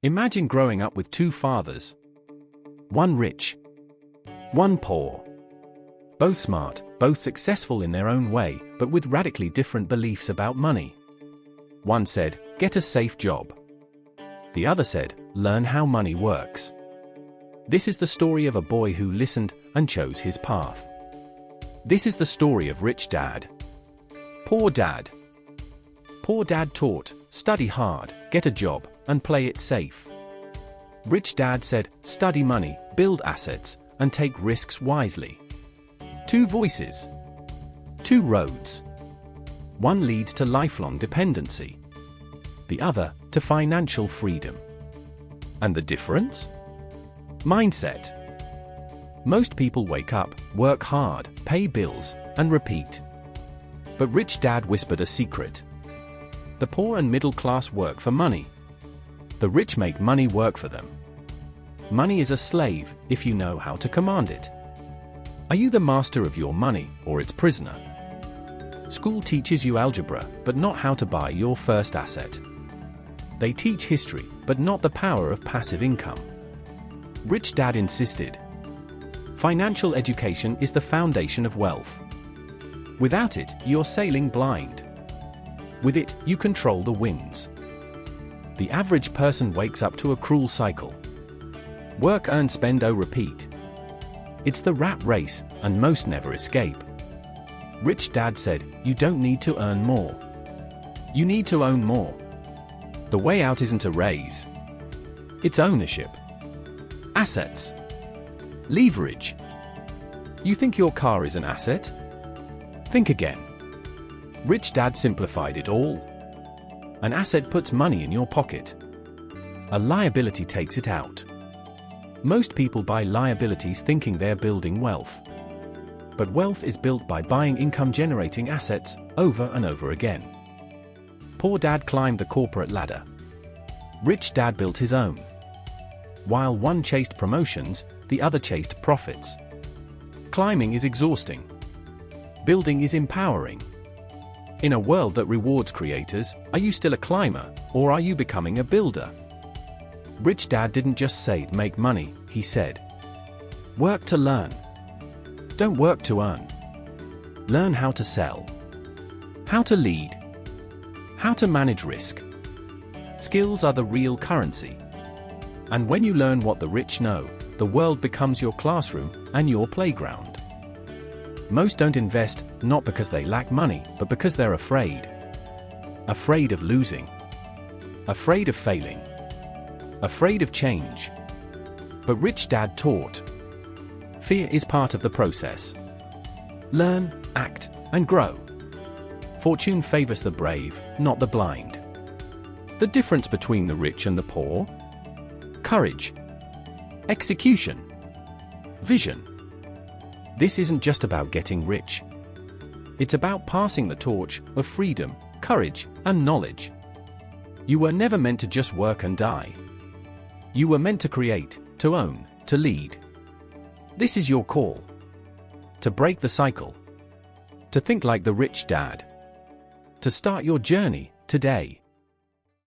Imagine growing up with two fathers. One rich, one poor. Both smart, both successful in their own way, but with radically different beliefs about money. One said, "Get a safe job." The other said, "Learn how money works." This is the story of a boy who listened and chose his path. This is the story of Rich Dad. Poor Dad. Poor Dad taught, study hard, get a job, and play it safe. Rich Dad said, study money, build assets, and take risks wisely. Two voices. Two roads. One leads to lifelong dependency. The other, to financial freedom. And the difference? Mindset. Most people wake up, work hard, pay bills, and repeat. But Rich Dad whispered a secret. The poor and middle class work for money. The rich make money work for them. Money is a slave, if you know how to command it. Are you the master of your money, or its prisoner? School teaches you algebra, but not how to buy your first asset. They teach history, but not the power of passive income. Rich Dad insisted. Financial education is the foundation of wealth. Without it, you're sailing blind. With it, you control the winds. The average person wakes up to a cruel cycle. Work, earn, spend, repeat. It's the rat race, and most never escape. Rich Dad said, you don't need to earn more. You need to own more. The way out isn't a raise. It's ownership. Assets. Leverage. You think your car is an asset? Think again. Rich Dad simplified it all. An asset puts money in your pocket. A liability takes it out. Most people buy liabilities thinking they're building wealth. But wealth is built by buying income-generating assets over and over again. Poor Dad climbed the corporate ladder. Rich Dad built his own. While one chased promotions, the other chased profits. Climbing is exhausting. Building is empowering. In a world that rewards creators, are you still a climber, or are you becoming a builder? Rich Dad didn't just say make money, he said, work to learn. Don't work to earn. Learn how to sell. How to lead. How to manage risk. Skills are the real currency. And when you learn what the rich know, the world becomes your classroom and your playground. Most don't invest, not because they lack money, but because they're afraid. Afraid of losing. Afraid of failing. Afraid of change. But Rich Dad taught. Fear is part of the process. Learn, act, and grow. Fortune favors the brave, not the blind. The difference between the rich and the poor? Courage. Execution. Vision. This isn't just about getting rich. It's about passing the torch of freedom, courage, and knowledge. You were never meant to just work and die. You were meant to create, to own, to lead. This is your call. To break the cycle. To think like the Rich Dad. To start your journey today.